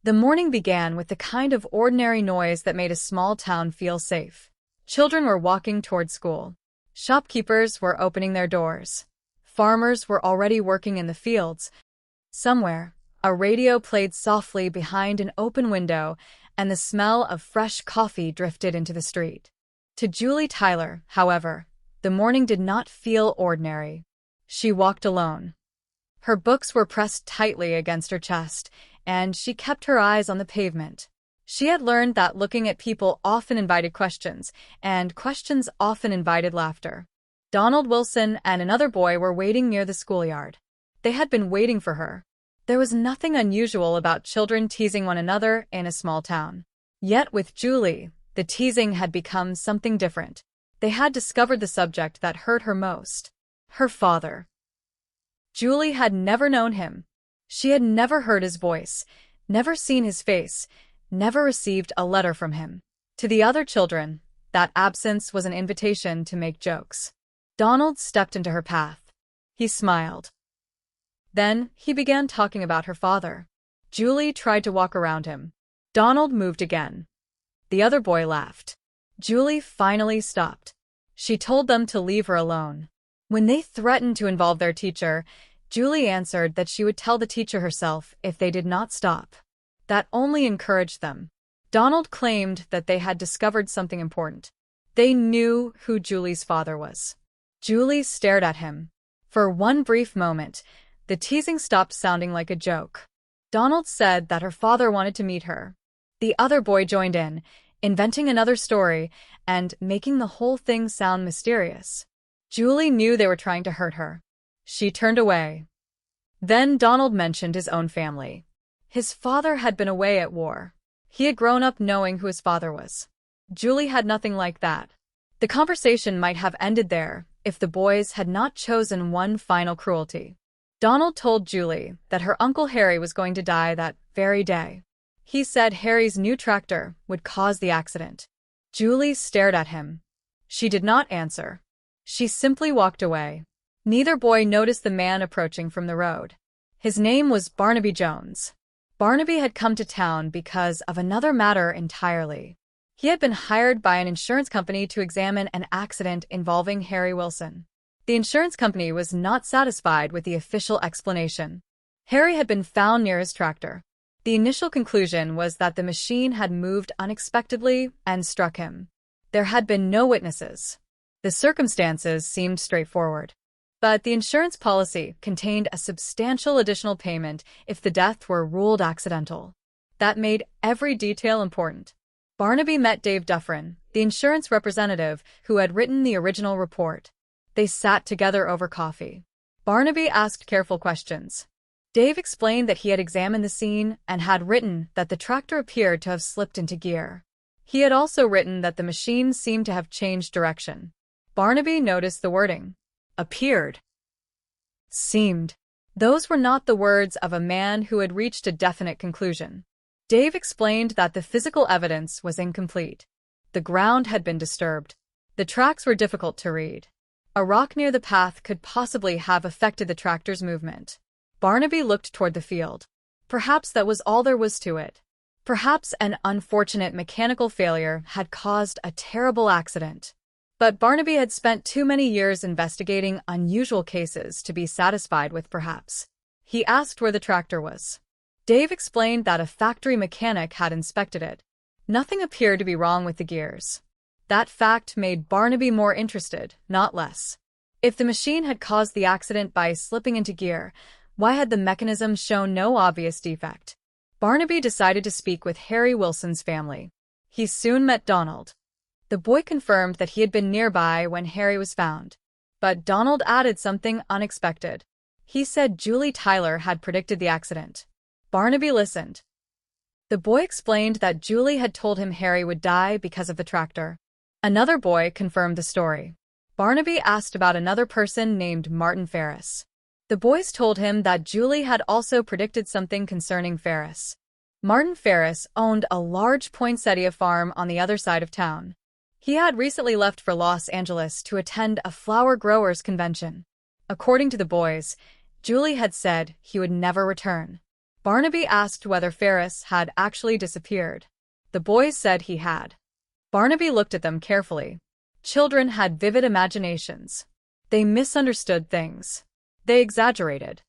The morning began with the kind of ordinary noise that made a small town feel safe. Children were walking toward school. Shopkeepers were opening their doors. Farmers were already working in the fields. Somewhere, a radio played softly behind an open window, and the smell of fresh coffee drifted into the street. To Julie Tyler, however, the morning did not feel ordinary. She walked alone. Her books were pressed tightly against her chest, and she kept her eyes on the pavement. She had learned that looking at people often invited questions, and questions often invited laughter. Donald Wilson and another boy were waiting near the schoolyard. They had been waiting for her. There was nothing unusual about children teasing one another in a small town. Yet with Julie, the teasing had become something different. They had discovered the subject that hurt her most: her father. Julie had never known him. She had never heard his voice, never seen his face, never received a letter from him. To the other children, that absence was an invitation to make jokes. Donald stepped into her path. He smiled. Then, he began talking about her father. Julie tried to walk around him. Donald moved again. The other boy laughed. Julie finally stopped. She told them to leave her alone. When they threatened to involve their teacher, Julie answered that she would tell the teacher herself if they did not stop. That only encouraged them. Donald claimed that they had discovered something important. They knew who Julie's father was. Julie stared at him. For one brief moment, the teasing stopped sounding like a joke. Donald said that her father wanted to meet her. The other boy joined in, inventing another story and making the whole thing sound mysterious. Julie knew they were trying to hurt her. She turned away. Then Donald mentioned his own family. His father had been away at war. He had grown up knowing who his father was. Julie had nothing like that. The conversation might have ended there if the boys had not chosen one final cruelty. Donald told Julie that her Uncle Harry was going to die that very day. He said Harry's new tractor would cause the accident. Julie stared at him. She did not answer. She simply walked away. Neither boy noticed the man approaching from the road. His name was Barnaby Jones. Barnaby had come to town because of another matter entirely. He had been hired by an insurance company to examine an accident involving Harry Wilson. The insurance company was not satisfied with the official explanation. Harry had been found near his tractor. The initial conclusion was that the machine had moved unexpectedly and struck him. There had been no witnesses. The circumstances seemed straightforward. But the insurance policy contained a substantial additional payment if the death were ruled accidental. That made every detail important. Barnaby met Dave Dufferin, the insurance representative who had written the original report. They sat together over coffee. Barnaby asked careful questions. Dave explained that he had examined the scene and had written that the tractor appeared to have slipped into gear. He had also written that the machine seemed to have changed direction. Barnaby noticed the wording. Appeared. Seemed. Those were not the words of a man who had reached a definite conclusion. Dave explained that the physical evidence was incomplete. The ground had been disturbed. The tracks were difficult to read. A rock near the path could possibly have affected the tractor's movement. Barnaby looked toward the field. Perhaps that was all there was to it. Perhaps an unfortunate mechanical failure had caused a terrible accident. But Barnaby had spent too many years investigating unusual cases to be satisfied with perhaps. He asked where the tractor was. Dave explained that a factory mechanic had inspected it. Nothing appeared to be wrong with the gears. That fact made Barnaby more interested, not less. If the machine had caused the accident by slipping into gear, why had the mechanism shown no obvious defect? Barnaby decided to speak with Harry Wilson's family. He soon met Donald. The boy confirmed that he had been nearby when Harry was found. But Donald added something unexpected. He said Julie Tyler had predicted the accident. Barnaby listened. The boy explained that Julie had told him Harry would die because of the tractor. Another boy confirmed the story. Barnaby asked about another person named Martin Ferris. The boys told him that Julie had also predicted something concerning Ferris. Martin Ferris owned a large poinsettia farm on the other side of town. He had recently left for Los Angeles to attend a flower growers convention. According to the boys, Julie had said he would never return. Barnaby asked whether Ferris had actually disappeared. The boys said he had. Barnaby looked at them carefully. Children had vivid imaginations. They misunderstood things. They exaggerated.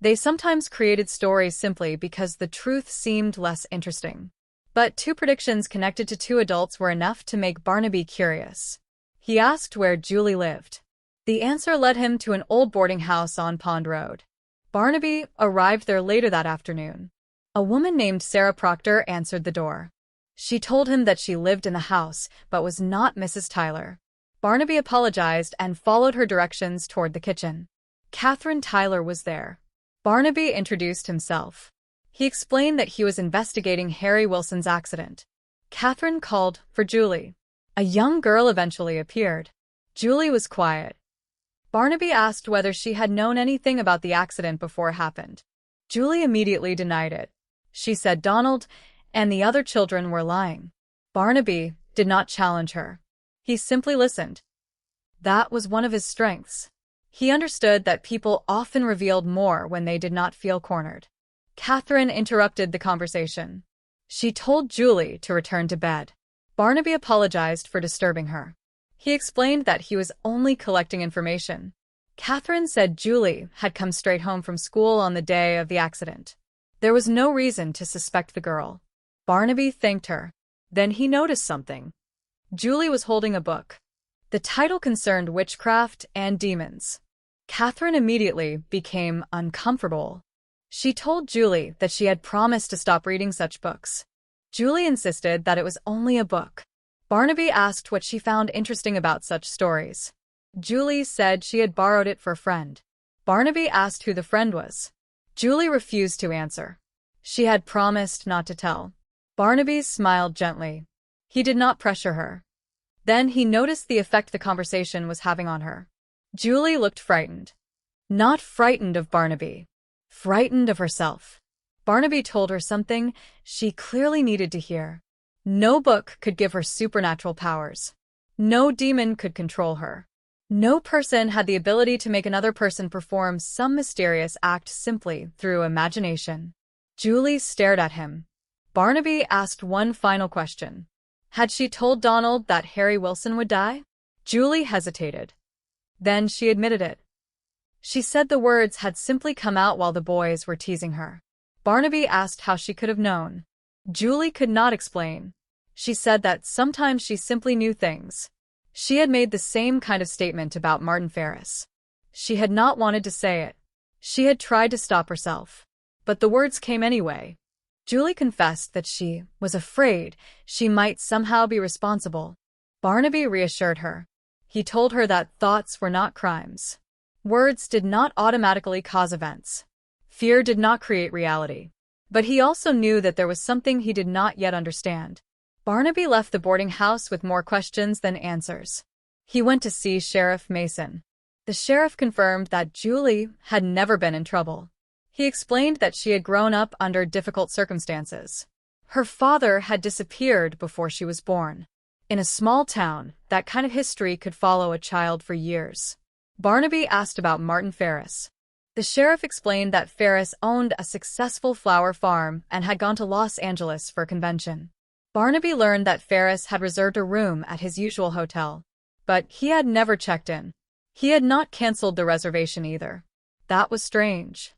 They sometimes created stories simply because the truth seemed less interesting. But 2 predictions connected to 2 adults were enough to make Barnaby curious. He asked where Julie lived. The answer led him to an old boarding house on Pond Road. Barnaby arrived there later that afternoon. A woman named Sarah Proctor answered the door. She told him that she lived in the house, but was not Mrs. Tyler. Barnaby apologized and followed her directions toward the kitchen. Catherine Tyler was there. Barnaby introduced himself. He explained that he was investigating Harry Wilson's accident. Catherine called for Julie. A young girl eventually appeared. Julie was quiet. Barnaby asked whether she had known anything about the accident before it happened. Julie immediately denied it. She said Donald and the other children were lying. Barnaby did not challenge her. He simply listened. That was one of his strengths. He understood that people often revealed more when they did not feel cornered. Catherine interrupted the conversation. She told Julie to return to bed. Barnaby apologized for disturbing her. He explained that he was only collecting information. Catherine said Julie had come straight home from school on the day of the accident. There was no reason to suspect the girl. Barnaby thanked her. Then he noticed something. Julie was holding a book. The title concerned witchcraft and demons. Catherine immediately became uncomfortable. She told Julie that she had promised to stop reading such books. Julie insisted that it was only a book. Barnaby asked what she found interesting about such stories. Julie said she had borrowed it for a friend. Barnaby asked who the friend was. Julie refused to answer. She had promised not to tell. Barnaby smiled gently. He did not pressure her. Then he noticed the effect the conversation was having on her. Julie looked frightened. Not frightened of Barnaby. Frightened of herself. Barnaby told her something she clearly needed to hear. No book could give her supernatural powers. No demon could control her. No person had the ability to make another person perform some mysterious act simply through imagination. Julie stared at him. Barnaby asked one final question. Had she told Donald that Harry Wilson would die? Julie hesitated. Then she admitted it. She said the words had simply come out while the boys were teasing her. Barnaby asked how she could have known. Julie could not explain. She said that sometimes she simply knew things. She had made the same kind of statement about Martin Ferris. She had not wanted to say it. She had tried to stop herself. But the words came anyway. Julie confessed that she was afraid she might somehow be responsible. Barnaby reassured her. He told her that thoughts were not crimes. Words did not automatically cause events. Fear did not create reality. But he also knew that there was something he did not yet understand. Barnaby left the boarding house with more questions than answers. He went to see Sheriff Mason. The sheriff confirmed that Julie had never been in trouble. He explained that she had grown up under difficult circumstances. Her father had disappeared before she was born. In a small town, that kind of history could follow a child for years. Barnaby asked about Martin Ferris. The sheriff explained that Ferris owned a successful flower farm and had gone to Los Angeles for a convention. Barnaby learned that Ferris had reserved a room at his usual hotel, but he had never checked in. He had not canceled the reservation either. That was strange.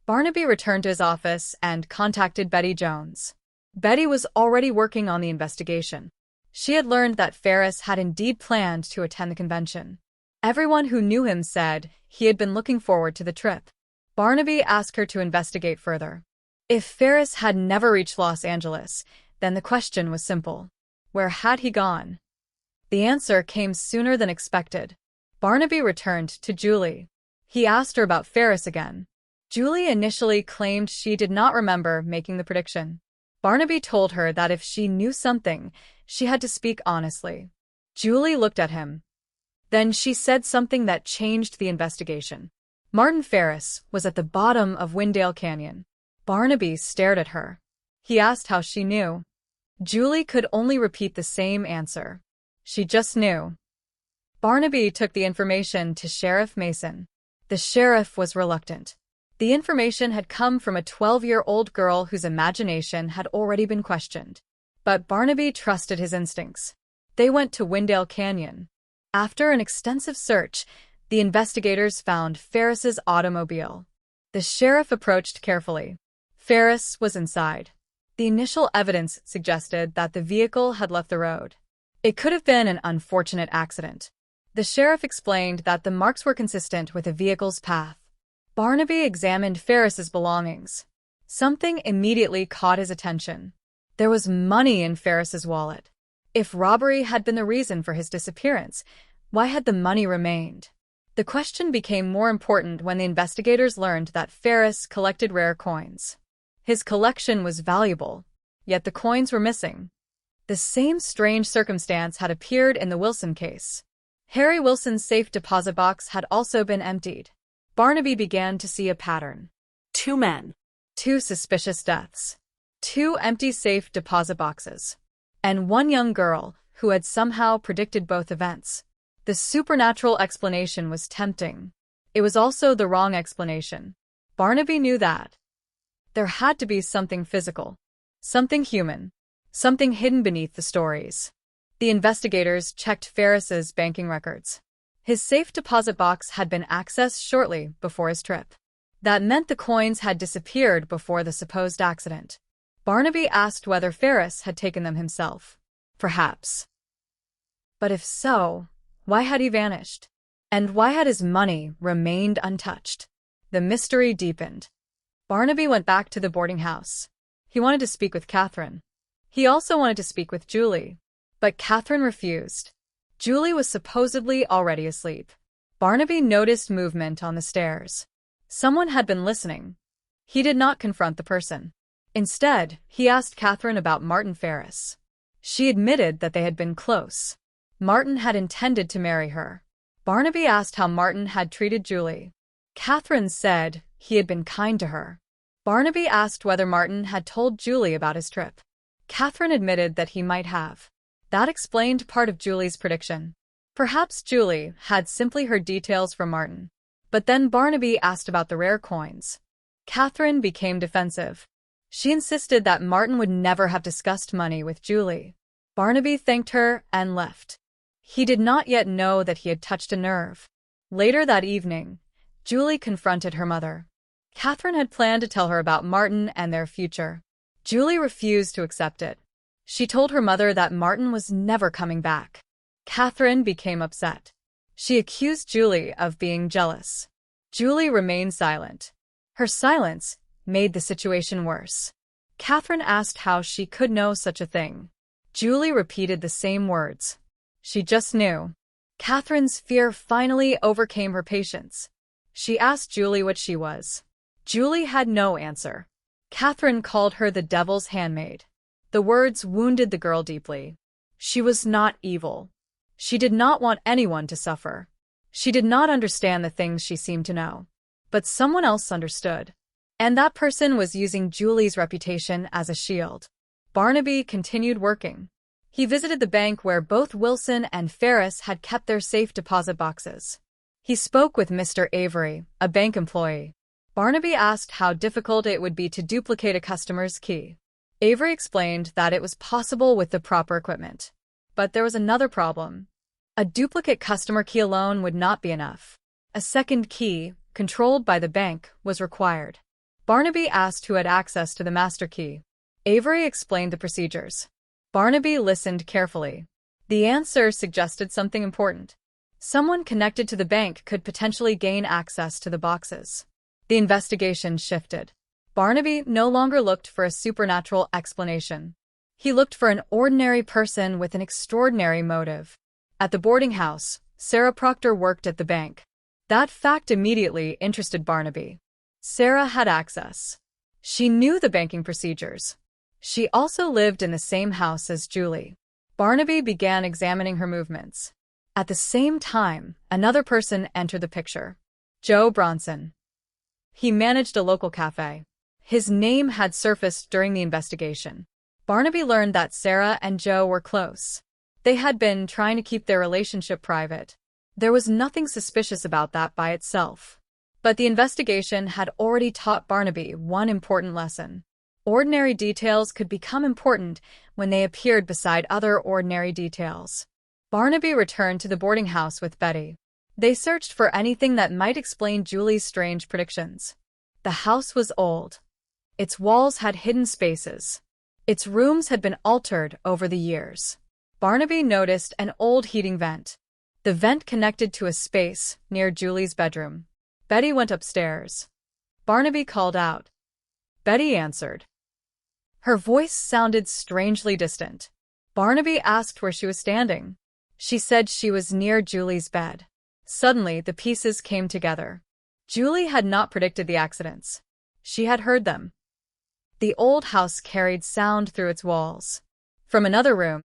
Barnaby returned to his office and contacted Betty Jones. Betty was already working on the investigation. She had learned that Ferris had indeed planned to attend the convention. Everyone who knew him said he had been looking forward to the trip. Barnaby asked her to investigate further. If Ferris had never reached Los Angeles, then the question was simple. Where had he gone? The answer came sooner than expected. Barnaby returned to Julie. He asked her about Ferris again. Julie initially claimed she did not remember making the prediction. Barnaby told her that if she knew something, she had to speak honestly. Julie looked at him. Then she said something that changed the investigation. Martin Ferris was at the bottom of Windale Canyon. Barnaby stared at her. He asked how she knew. Julie could only repeat the same answer. She just knew. Barnaby took the information to Sheriff Mason. The sheriff was reluctant. The information had come from a 12-year-old girl whose imagination had already been questioned. But Barnaby trusted his instincts. They went to Windale Canyon. After an extensive search, the investigators found Ferris's automobile. The sheriff approached carefully. Ferris was inside. The initial evidence suggested that the vehicle had left the road. It could have been an unfortunate accident. The sheriff explained that the marks were consistent with the vehicle's path. Barnaby examined Ferris's belongings. Something immediately caught his attention. There was money in Ferris's wallet. If robbery had been the reason for his disappearance, why had the money remained? The question became more important when the investigators learned that Ferris collected rare coins. His collection was valuable, yet the coins were missing. The same strange circumstance had appeared in the Wilson case. Harry Wilson's safe deposit box had also been emptied. Barnaby began to see a pattern. 2 men. 2 suspicious deaths. 2 empty safe deposit boxes. And 1 young girl who had somehow predicted both events. The supernatural explanation was tempting. It was also the wrong explanation. Barnaby knew that. There had to be something physical. Something human. Something hidden beneath the stories. The investigators checked Ferris's banking records. His safe deposit box had been accessed shortly before his trip. That meant the coins had disappeared before the supposed accident. Barnaby asked whether Ferris had taken them himself. Perhaps. But if so, why had he vanished? And why had his money remained untouched? The mystery deepened. Barnaby went back to the boarding house. He wanted to speak with Catherine. He also wanted to speak with Julie. But Catherine refused. Julie was supposedly already asleep. Barnaby noticed movement on the stairs. Someone had been listening. He did not confront the person. Instead, he asked Catherine about Martin Ferris. She admitted that they had been close. Martin had intended to marry her. Barnaby asked how Martin had treated Julie. Catherine said he had been kind to her. Barnaby asked whether Martin had told Julie about his trip. Catherine admitted that he might have. That explained part of Julie's prediction. Perhaps Julie had simply heard details from Martin. But then Barnaby asked about the rare coins. Catherine became defensive. She insisted that Martin would never have discussed money with Julie. Barnaby thanked her and left. He did not yet know that he had touched a nerve. Later that evening, Julie confronted her mother. Catherine had planned to tell her about Martin and their future. Julie refused to accept it. She told her mother that Martin was never coming back. Catherine became upset. She accused Julie of being jealous. Julie remained silent. Her silence made the situation worse. Catherine asked how she could know such a thing. Julie repeated the same words. She just knew. Catherine's fear finally overcame her patience. She asked Julie what she was. Julie had no answer. Catherine called her the devil's handmaid. The words wounded the girl deeply. She was not evil. She did not want anyone to suffer. She did not understand the things she seemed to know. But someone else understood. And that person was using Julie's reputation as a shield. Barnaby continued working. He visited the bank where both Wilson and Ferris had kept their safe deposit boxes. He spoke with Mr. Avery, a bank employee. Barnaby asked how difficult it would be to duplicate a customer's key. Avery explained that it was possible with the proper equipment. But there was another problem. A duplicate customer key alone would not be enough. A second key, controlled by the bank, was required. Barnaby asked who had access to the master key. Avery explained the procedures. Barnaby listened carefully. The answer suggested something important. Someone connected to the bank could potentially gain access to the boxes. The investigation shifted. Barnaby no longer looked for a supernatural explanation. He looked for an ordinary person with an extraordinary motive. At the boarding house, Sarah Proctor worked at the bank. That fact immediately interested Barnaby. Sarah had access. She knew the banking procedures. She also lived in the same house as Julie. Barnaby began examining her movements. At the same time, another person entered the picture. Joe Bronson. He managed a local cafe. His name had surfaced during the investigation. Barnaby learned that Sarah and Joe were close. They had been trying to keep their relationship private. There was nothing suspicious about that by itself. But the investigation had already taught Barnaby one important lesson. Ordinary details could become important when they appeared beside other ordinary details. Barnaby returned to the boarding house with Betty. They searched for anything that might explain Julie's strange predictions. The house was old. Its walls had hidden spaces. Its rooms had been altered over the years. Barnaby noticed an old heating vent. The vent connected to a space near Julie's bedroom. Betty went upstairs. Barnaby called out. Betty answered. Her voice sounded strangely distant. Barnaby asked where she was standing. She said she was near Julie's bed. Suddenly, the pieces came together. Julie had not predicted the accidents. She had heard them. The old house carried sound through its walls. From another room,